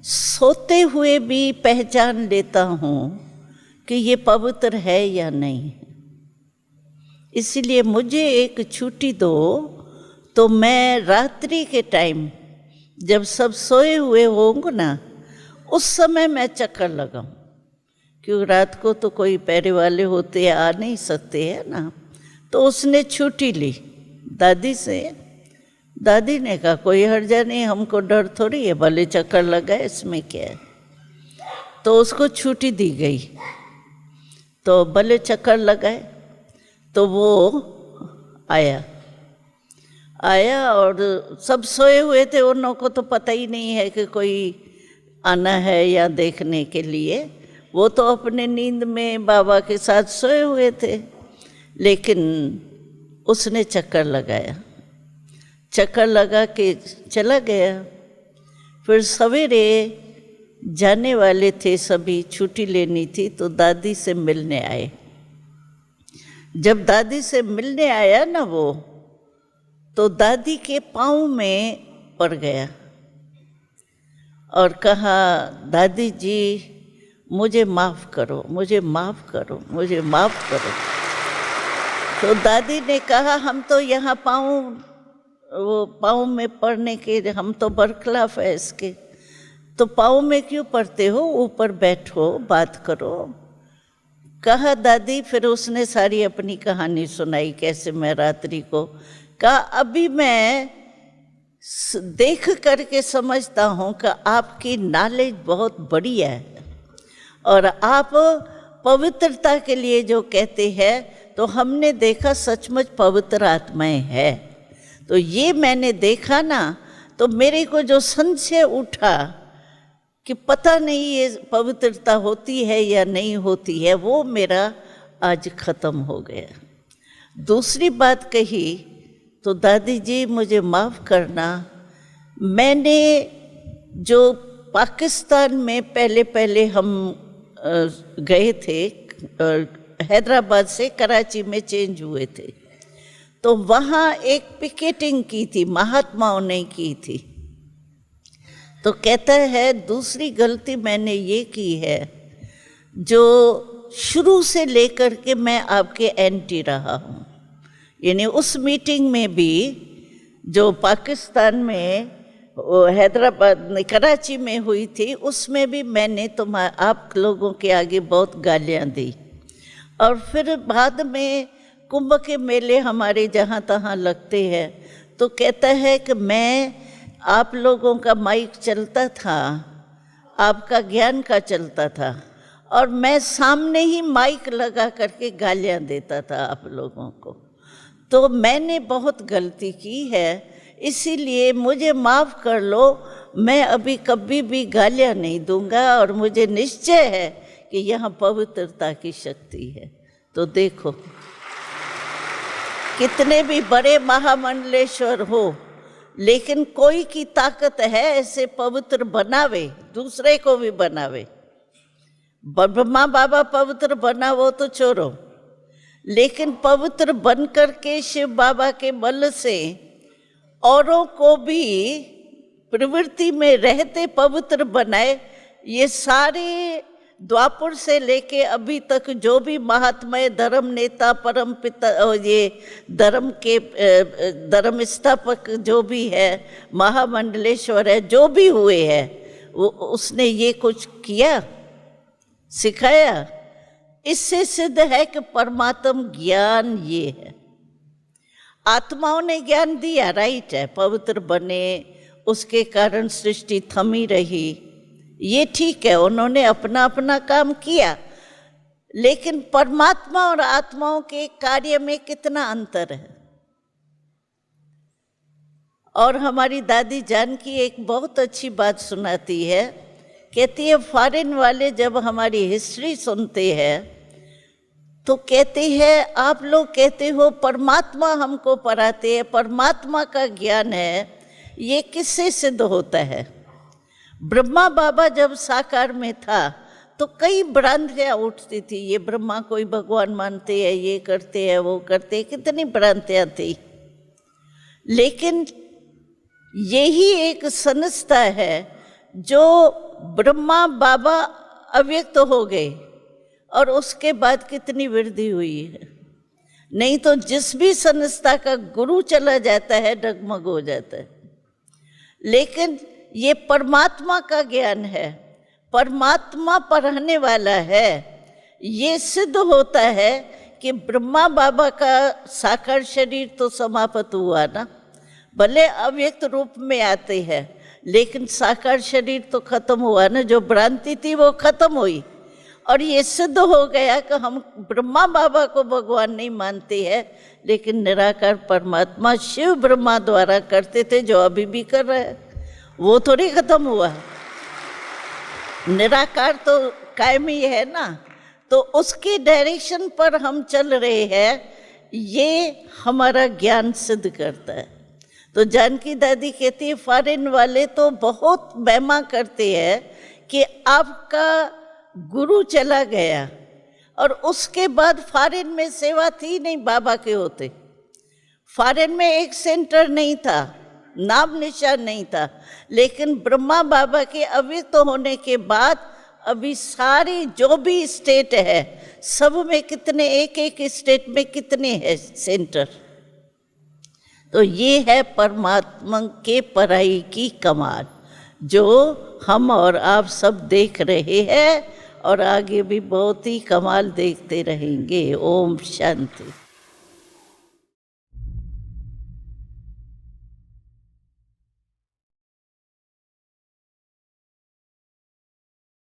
सोते हुए भी पहचान लेता हूँ कि ये पवित्र है या नहीं, इसलिए मुझे एक छुट्टी दो, तो मैं रात्रि के टाइम जब सब सोए हुए होंगे ना, उस समय मैं चक्कर लगाऊं, क्योंकि रात को तो कोई पैरे वाले होते आ नहीं सकते हैं ना। तो उसने छुट्टी ली दादी से। दादी ने कहा कोई हर्जा नहीं, हमको डर थोड़ी है, भले चक्कर लगा इसमें क्या है। तो उसको छुट्टी दी गई, तो भले चक्कर लगाए। तो वो आया और सब सोए हुए थे, उन लोगों को तो पता ही नहीं है कि कोई आना है या देखने के लिए। वो तो अपने नींद में बाबा के साथ सोए हुए थे। लेकिन उसने चक्कर लगा के चला गया। फिर सवेरे जाने वाले थे सभी, छुट्टी लेनी थी, तो दादी से मिलने आए। जब दादी से मिलने आया ना वो, तो दादी के पाँव में पड़ गया और कहा दादी जी मुझे माफ़ करो, मुझे माफ़ करो, मुझे माफ़ करो। तो दादी ने कहा हम तो यहाँ पाँव में पड़ने के हम तो बरखिलाफ है इसके, तो पाँव में क्यों पड़ते हो, ऊपर बैठो बात करो। कहा दादी। फिर उसने सारी अपनी कहानी सुनाई, कैसे मैं रात्रि को कहा अभी मैं देख करके समझता हूँ कि आपकी नॉलेज बहुत बड़ी है और आप पवित्रता के लिए जो कहते हैं, तो हमने देखा सचमुच पवित्र आत्माएं है। तो ये मैंने देखा ना, तो मेरे को जो संशय उठा कि पता नहीं ये पवित्रता होती है या नहीं होती है, वो मेरा आज ख़त्म हो गया। दूसरी बात कही तो दादी जी मुझे माफ़ करना, मैंने जो पाकिस्तान में पहले हम गए थे, हैदराबाद से कराची में चेंज हुए थे, तो वहाँ एक पिकेटिंग की थी, महात्माओं ने की थी। तो कहता है दूसरी गलती मैंने ये की है, जो शुरू से लेकर के मैं आपके एंटी रहा हूँ। यानी उस मीटिंग में भी जो पाकिस्तान में हैदराबाद कराची में हुई थी, उसमें भी मैंने आप लोगों के आगे बहुत गालियाँ दी। और फिर बाद में कुंभ के मेले हमारे जहाँ तहाँ लगते हैं, तो कहता है कि मैं आप लोगों का माइक चलता था, आपका ज्ञान का चलता था, और मैं सामने ही माइक लगा करके गालियाँ देता था आप लोगों को। तो मैंने बहुत गलती की है, इसीलिए मुझे माफ़ कर लो, मैं अभी कभी भी गालियाँ नहीं दूंगा और मुझे निश्चय है कि यहाँ पवित्रता की शक्ति है। तो देखो कितने भी बड़े महामंडलेश्वर हो, लेकिन कोई की ताकत है ऐसे पवित्र बनावे, दूसरे को भी बनावे। ब्रह्मा बाबा पवित्र बना वो तो छोड़ो, लेकिन पवित्र बन करके शिव बाबा के बल से औरों को भी प्रवृत्ति में रहते पवित्र बनाए। ये सारे द्वापर से लेके अभी तक जो भी महात्मा, धर्म नेता, परम पिता, ये धर्म के धर्म स्थापक जो भी है, महामंडलेश्वर है, जो भी हुए हैं, वो उसने ये कुछ किया, सिखाया। इससे सिद्ध है कि परमात्म ज्ञान ये है। आत्माओं ने ज्ञान दिया, राइट है, पवित्र बने, उसके कारण सृष्टि थमी रही, ये ठीक है, उन्होंने अपना अपना काम किया। लेकिन परमात्मा और आत्माओं के कार्य में कितना अंतर है। और हमारी दादी जानकी एक बहुत अच्छी बात सुनाती है, कहती है फॉरेन वाले जब हमारी हिस्ट्री सुनते हैं तो कहते हैं आप लोग कहते हो परमात्मा हमको पढ़ाते हैं, परमात्मा का ज्ञान है, ये किससे सिद्ध होता है। ब्रह्मा बाबा जब साकार में था तो कई भ्रांतियाँ उठती थी, ये ब्रह्मा कोई भगवान मानते हैं, ये करते हैं, वो करते हैं, कितनी भ्रांतियाँ थी। लेकिन यही एक संस्था है जो ब्रह्मा बाबा अव्यक्त हो गए और उसके बाद कितनी वृद्धि हुई है। नहीं तो जिस भी संस्था का गुरु चला जाता है डगमग हो जाता है। लेकिन ये परमात्मा का ज्ञान है, परमात्मा पढ़ाने वाला है। ये सिद्ध होता है कि ब्रह्मा बाबा का साकार शरीर तो समाप्त हुआ ना, भले अव्यक्त रूप में आते हैं लेकिन साकार शरीर तो खत्म हुआ ना, जो भ्रांति थी वो खत्म हुई। और ये सिद्ध हो गया कि हम ब्रह्मा बाबा को भगवान नहीं मानते हैं, लेकिन निराकार परमात्मा शिव ब्रह्मा द्वारा करते थे, जो अभी भी कर रहे हैं, वो थोड़ी खत्म हुआ। निराकार तो कायमी है ना, तो उसके डायरेक्शन पर हम चल रहे हैं, ये हमारा ज्ञान सिद्ध करता है। तो जानकी दादी कहती है फॉरेन वाले तो बहुत महिमा करते हैं कि आपका गुरु चला गया और उसके बाद फॉरेन में सेवा थी नहीं, बाबा के होते। फॉरेन में एक सेंटर नहीं था, नाम निशान नहीं था, लेकिन ब्रह्मा बाबा के अव्यक्त होने के बाद अभी सारी जो भी स्टेट है सब में कितने, एक एक स्टेट में कितने हैं सेंटर। तो ये है परमात्मा के पराई की कमाल, जो हम और आप सब देख रहे हैं और आगे भी बहुत ही कमाल देखते रहेंगे। ओम शांति।